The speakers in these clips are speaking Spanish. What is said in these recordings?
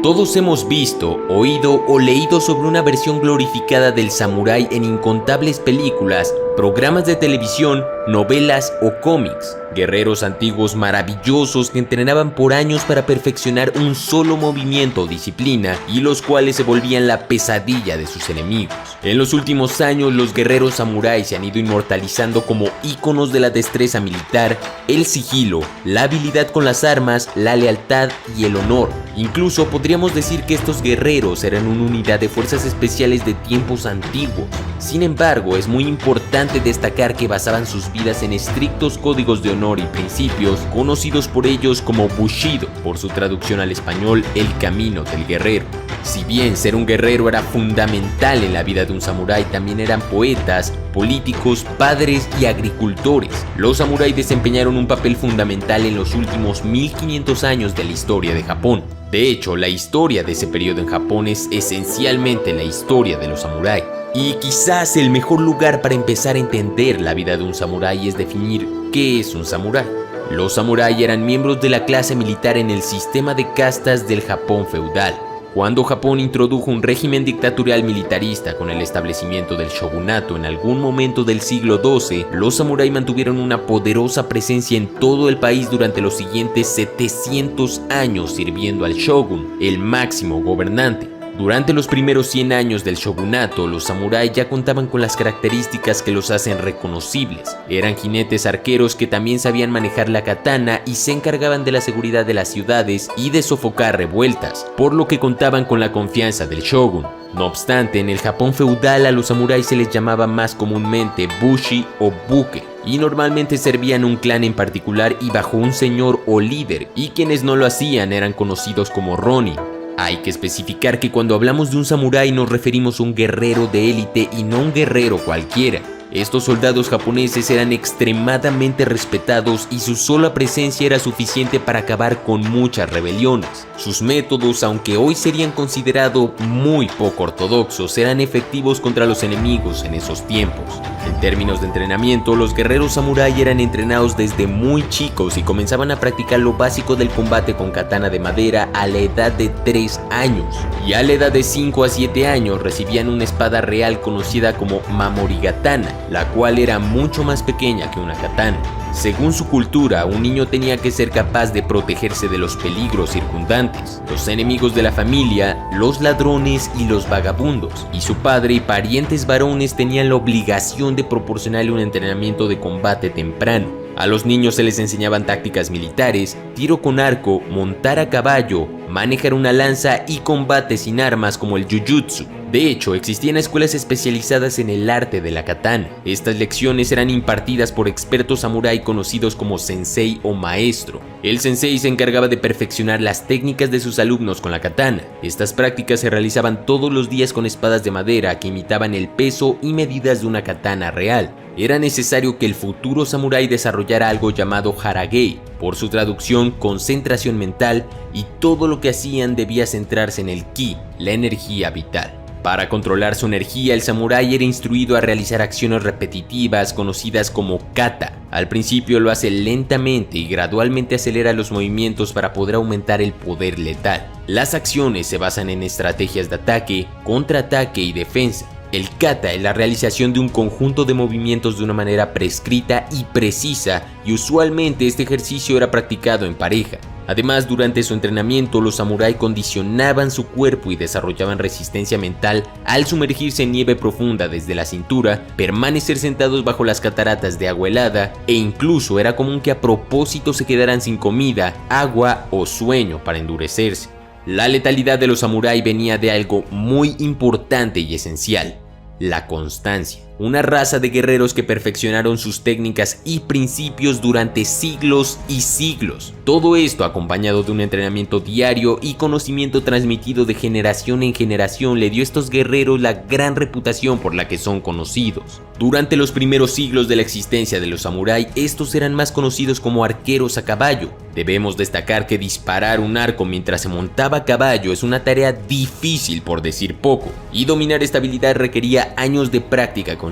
Todos hemos visto, oído o leído sobre una versión glorificada del samurái en incontables películas, programas de televisión, novelas o cómics. Guerreros antiguos maravillosos que entrenaban por años para perfeccionar un solo movimiento o disciplina y los cuales se volvían la pesadilla de sus enemigos. En los últimos años, los guerreros samuráis se han ido inmortalizando como íconos de la destreza militar, el sigilo, la habilidad con las armas, la lealtad y el honor. Incluso podríamos decir que estos guerreros eran una unidad de fuerzas especiales de tiempos antiguos. Sin embargo, es muy importante destacar que basaban sus vidas en estrictos códigos de honor y principios conocidos por ellos como Bushido, por su traducción al español, el camino del guerrero. Si bien ser un guerrero era fundamental en la vida de un samurái, también eran poetas, políticos, padres y agricultores. Los samuráis desempeñaron un papel fundamental en los últimos 1500 años de la historia de Japón. De hecho, la historia de ese periodo en Japón es esencialmente la historia de los samuráis. Y quizás el mejor lugar para empezar a entender la vida de un samurái es definir qué es un samurái. Los samuráis eran miembros de la clase militar en el sistema de castas del Japón feudal. Cuando Japón introdujo un régimen dictatorial militarista con el establecimiento del shogunato en algún momento del siglo XII, los samuráis mantuvieron una poderosa presencia en todo el país durante los siguientes 700 años sirviendo al shogun, el máximo gobernante. Durante los primeros 100 años del shogunato, los samuráis ya contaban con las características que los hacen reconocibles. Eran jinetes arqueros que también sabían manejar la katana y se encargaban de la seguridad de las ciudades y de sofocar revueltas, por lo que contaban con la confianza del shogun. No obstante, en el Japón feudal a los samuráis se les llamaba más comúnmente bushi o buke, y normalmente servían un clan en particular y bajo un señor o líder, y quienes no lo hacían eran conocidos como ronin. Hay que especificar que cuando hablamos de un samurái nos referimos a un guerrero de élite y no un guerrero cualquiera. Estos soldados japoneses eran extremadamente respetados y su sola presencia era suficiente para acabar con muchas rebeliones. Sus métodos, aunque hoy serían considerados muy poco ortodoxos, eran efectivos contra los enemigos en esos tiempos. En términos de entrenamiento, los guerreros samurái eran entrenados desde muy chicos y comenzaban a practicar lo básico del combate con katana de madera a la edad de 3 años. Y a la edad de 5 a 7 años recibían una espada real conocida como Mamorigatana, la cual era mucho más pequeña que una katana. Según su cultura, un niño tenía que ser capaz de protegerse de los peligros circundantes, los enemigos de la familia, los ladrones y los vagabundos, y su padre y parientes varones tenían la obligación de proporcionarle un entrenamiento de combate temprano. A los niños se les enseñaban tácticas militares, tiro con arco, montar a caballo, manejar una lanza y combate sin armas como el jujutsu. De hecho, existían escuelas especializadas en el arte de la katana. Estas lecciones eran impartidas por expertos samurái conocidos como sensei o maestro. El sensei se encargaba de perfeccionar las técnicas de sus alumnos con la katana. Estas prácticas se realizaban todos los días con espadas de madera que imitaban el peso y medidas de una katana real. Era necesario que el futuro samurái desarrollara algo llamado haragei, por su traducción concentración mental, y todo lo que hacían debía centrarse en el ki, la energía vital. Para controlar su energía, el samurái era instruido a realizar acciones repetitivas conocidas como kata. Al principio lo hace lentamente y gradualmente acelera los movimientos para poder aumentar el poder letal. Las acciones se basan en estrategias de ataque, contraataque y defensa. El kata es la realización de un conjunto de movimientos de una manera prescrita y precisa, y usualmente este ejercicio era practicado en pareja. Además, durante su entrenamiento, los samuráis condicionaban su cuerpo y desarrollaban resistencia mental al sumergirse en nieve profunda desde la cintura, permanecer sentados bajo las cataratas de agua helada, e incluso era común que a propósito se quedaran sin comida, agua o sueño para endurecerse. La letalidad de los samuráis venía de algo muy importante y esencial: la constancia. Una raza de guerreros que perfeccionaron sus técnicas y principios durante siglos y siglos. Todo esto acompañado de un entrenamiento diario y conocimiento transmitido de generación en generación le dio a estos guerreros la gran reputación por la que son conocidos. Durante los primeros siglos de la existencia de los samuráis, estos eran más conocidos como arqueros a caballo. Debemos destacar que disparar un arco mientras se montaba a caballo es una tarea difícil por decir poco, y dominar esta habilidad requería años de práctica constante.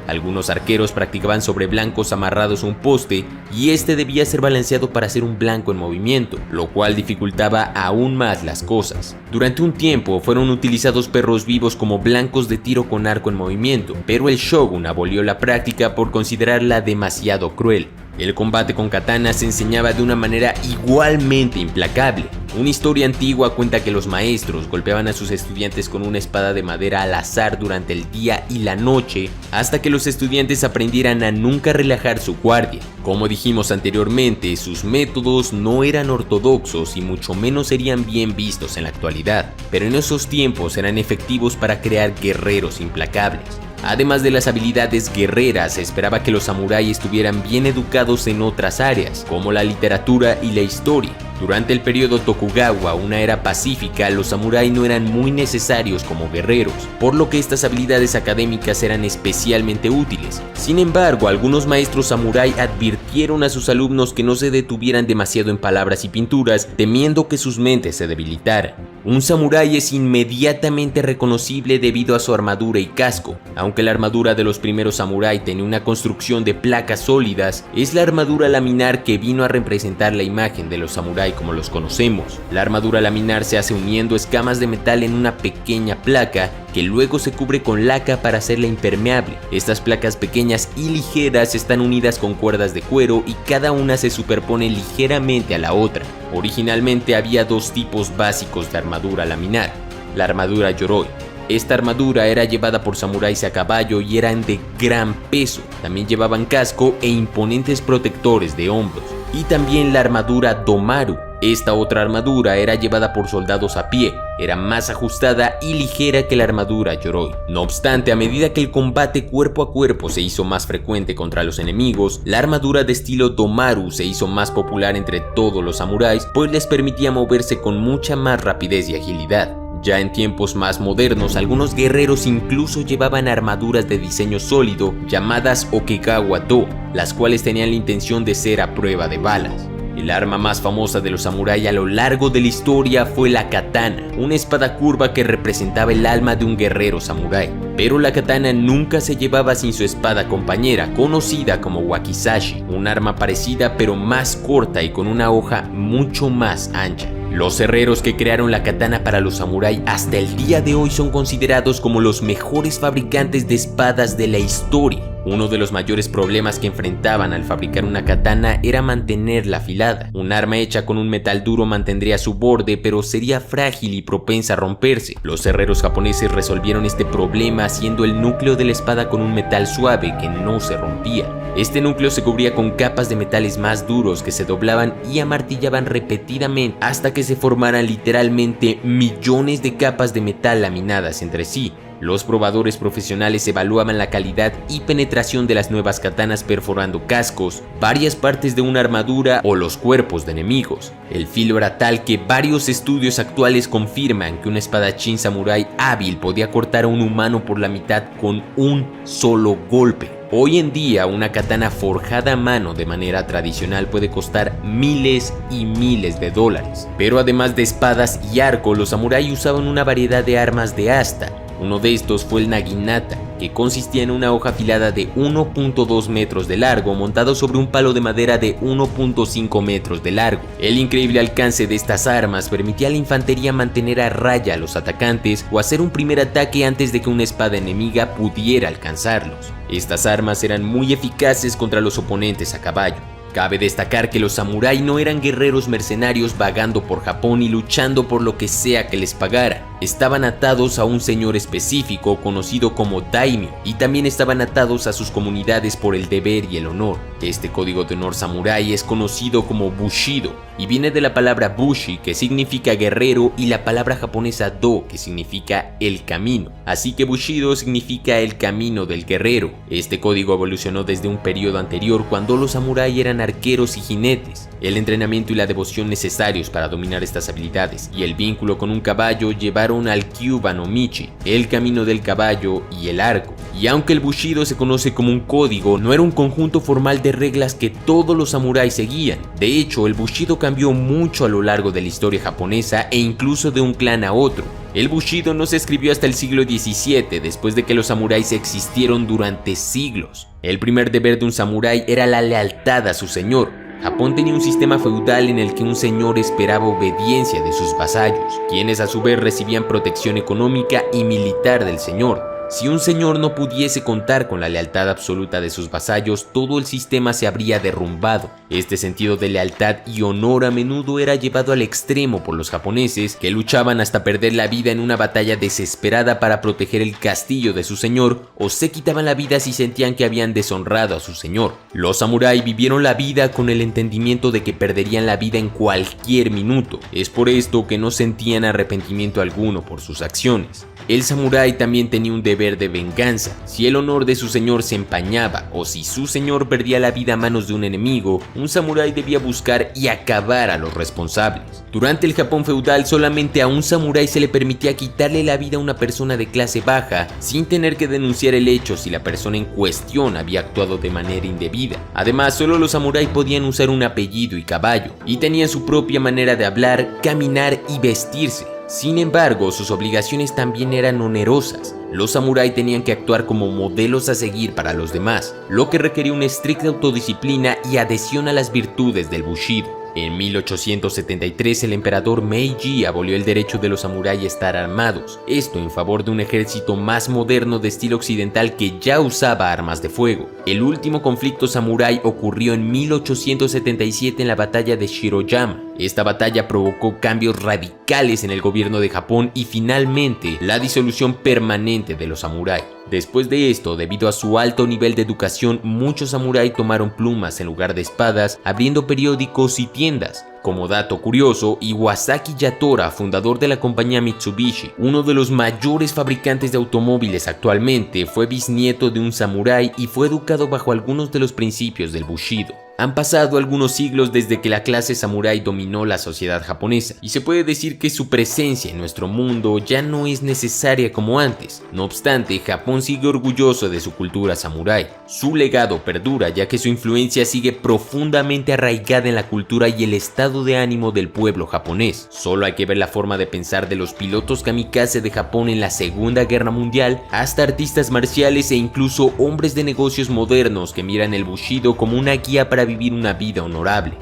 Algunos arqueros practicaban sobre blancos amarrados a un poste y este debía ser balanceado para ser un blanco en movimiento, lo cual dificultaba aún más las cosas. Durante un tiempo fueron utilizados perros vivos como blancos de tiro con arco en movimiento, pero el shogun abolió la práctica por considerarla demasiado cruel. El combate con katanas se enseñaba de una manera igualmente implacable. Una historia antigua cuenta que los maestros golpeaban a sus estudiantes con una espada de madera al azar durante el día y la noche hasta que los estudiantes aprendieran a nunca relajar su guardia. Como dijimos anteriormente, sus métodos no eran ortodoxos y mucho menos serían bien vistos en la actualidad, pero en esos tiempos eran efectivos para crear guerreros implacables. Además de las habilidades guerreras, se esperaba que los samuráis estuvieran bien educados en otras áreas, como la literatura y la historia. Durante el periodo Tokugawa, una era pacífica, los samuráis no eran muy necesarios como guerreros, por lo que estas habilidades académicas eran especialmente útiles. Sin embargo, algunos maestros samurái advirtieron a sus alumnos que no se detuvieran demasiado en palabras y pinturas, temiendo que sus mentes se debilitaran. Un samurái es inmediatamente reconocible debido a su armadura y casco. Aunque la armadura de los primeros samurái tenía una construcción de placas sólidas, es la armadura laminar que vino a representar la imagen de los samuráis como los conocemos. La armadura laminar se hace uniendo escamas de metal en una pequeña placa que luego se cubre con laca para hacerla impermeable. Estas placas pequeñas y ligeras están unidas con cuerdas de cuero y cada una se superpone ligeramente a la otra. Originalmente había dos tipos básicos de armadura laminar: la armadura yoroi. Esta armadura era llevada por samuráis a caballo y eran de gran peso. También llevaban casco e imponentes protectores de hombros. Y también la armadura domaru. Esta otra armadura era llevada por soldados a pie, era más ajustada y ligera que la armadura yoroi. No obstante, a medida que el combate cuerpo a cuerpo se hizo más frecuente contra los enemigos, la armadura de estilo domaru se hizo más popular entre todos los samuráis, pues les permitía moverse con mucha más rapidez y agilidad. Ya en tiempos más modernos, algunos guerreros incluso llevaban armaduras de diseño sólido llamadas Okegawa-do, las cuales tenían la intención de ser a prueba de balas. El arma más famosa de los samuráis a lo largo de la historia fue la katana, una espada curva que representaba el alma de un guerrero samurái. Pero la katana nunca se llevaba sin su espada compañera, conocida como wakizashi, un arma parecida pero más corta y con una hoja mucho más ancha. Los herreros que crearon la katana para los samuráis hasta el día de hoy son considerados como los mejores fabricantes de espadas de la historia. Uno de los mayores problemas que enfrentaban al fabricar una katana era mantenerla afilada. Un arma hecha con un metal duro mantendría su borde, pero sería frágil y propensa a romperse. Los herreros japoneses resolvieron este problema haciendo el núcleo de la espada con un metal suave que no se rompía. Este núcleo se cubría con capas de metales más duros que se doblaban y amartillaban repetidamente hasta que se formaran literalmente millones de capas de metal laminadas entre sí. Los probadores profesionales evaluaban la calidad y penetración de las nuevas katanas perforando cascos, varias partes de una armadura o los cuerpos de enemigos. El filo era tal que varios estudios actuales confirman que un espadachín samurái hábil podía cortar a un humano por la mitad con un solo golpe. Hoy en día, una katana forjada a mano de manera tradicional puede costar miles y miles de dólares. Pero además de espadas y arco, los samuráis usaban una variedad de armas de asta. Uno de estos fue el naginata, que consistía en una hoja afilada de 1.2 metros de largo montado sobre un palo de madera de 1.5 metros de largo. El increíble alcance de estas armas permitía a la infantería mantener a raya a los atacantes o hacer un primer ataque antes de que una espada enemiga pudiera alcanzarlos. Estas armas eran muy eficaces contra los oponentes a caballo. Cabe destacar que los samuráis no eran guerreros mercenarios vagando por Japón y luchando por lo que sea que les pagara. Estaban atados a un señor específico conocido como daimyo y también estaban atados a sus comunidades por el deber y el honor. Este código de honor samurái es conocido como bushido y viene de la palabra bushi, que significa guerrero, y la palabra japonesa do, que significa el camino. Así que bushido significa el camino del guerrero. Este código evolucionó desde un periodo anterior cuando los samuráis eran arqueros y jinetes. El entrenamiento y la devoción necesarios para dominar estas habilidades y el vínculo con un caballo llevaron al Kyuba no Michi, el camino del caballo y el arco. Y aunque el bushido se conoce como un código, no era un conjunto formal de reglas que todos los samuráis seguían. De hecho, el bushido cambió mucho a lo largo de la historia japonesa e incluso de un clan a otro. El Bushido no se escribió hasta el siglo XVII, después de que los samuráis existieron durante siglos. El primer deber de un samurái era la lealtad a su señor. Japón tenía un sistema feudal en el que un señor esperaba obediencia de sus vasallos, quienes a su vez recibían protección económica y militar del señor. Si un señor no pudiese contar con la lealtad absoluta de sus vasallos, todo el sistema se habría derrumbado. Este sentido de lealtad y honor a menudo era llevado al extremo por los japoneses, que luchaban hasta perder la vida en una batalla desesperada para proteger el castillo de su señor, o se quitaban la vida si sentían que habían deshonrado a su señor. Los samuráis vivieron la vida con el entendimiento de que perderían la vida en cualquier minuto. Es por esto que no sentían arrepentimiento alguno por sus acciones. El samurái también tenía un deber de venganza. Si el honor de su señor se empañaba o si su señor perdía la vida a manos de un enemigo, un samurái debía buscar y acabar a los responsables. Durante el Japón feudal, solamente a un samurái se le permitía quitarle la vida a una persona de clase baja sin tener que denunciar el hecho si la persona en cuestión había actuado de manera indebida. Además, solo los samuráis podían usar un apellido y caballo, y tenían su propia manera de hablar, caminar y vestirse. Sin embargo, sus obligaciones también eran onerosas. Los samuráis tenían que actuar como modelos a seguir para los demás, lo que requería una estricta autodisciplina y adhesión a las virtudes del Bushido. En 1873 el emperador Meiji abolió el derecho de los samuráis a estar armados, esto en favor de un ejército más moderno de estilo occidental que ya usaba armas de fuego. El último conflicto samurái ocurrió en 1877 en la batalla de Shiroyama. Esta batalla provocó cambios radicales en el gobierno de Japón y finalmente la disolución permanente de los samuráis. Después de esto, debido a su alto nivel de educación, muchos samuráis tomaron plumas en lugar de espadas, abriendo periódicos y tiendas. Como dato curioso, Iwasaki Yatora, fundador de la compañía Mitsubishi, uno de los mayores fabricantes de automóviles actualmente, fue bisnieto de un samurái y fue educado bajo algunos de los principios del Bushido. Han pasado algunos siglos desde que la clase samurái dominó la sociedad japonesa, y se puede decir que su presencia en nuestro mundo ya no es necesaria como antes. No obstante, Japón sigue orgulloso de su cultura samurái. Su legado perdura, ya que su influencia sigue profundamente arraigada en la cultura y el estado de ánimo del pueblo japonés. Solo hay que ver la forma de pensar de los pilotos kamikaze de Japón en la Segunda Guerra Mundial, hasta artistas marciales e incluso hombres de negocios modernos que miran el Bushido como una guía para vivir una vida honorable.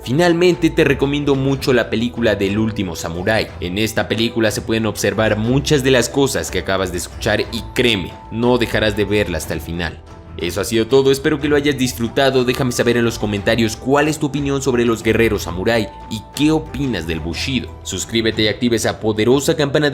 Finalmente, te recomiendo mucho la película del último samurái. En esta película se pueden observar muchas de las cosas que acabas de escuchar y créeme, no dejarás de verla hasta el final. Eso ha sido todo, espero que lo hayas disfrutado. Déjame saber en los comentarios cuál es tu opinión sobre los guerreros samurái y qué opinas del Bushido. Suscríbete y activa esa poderosa campana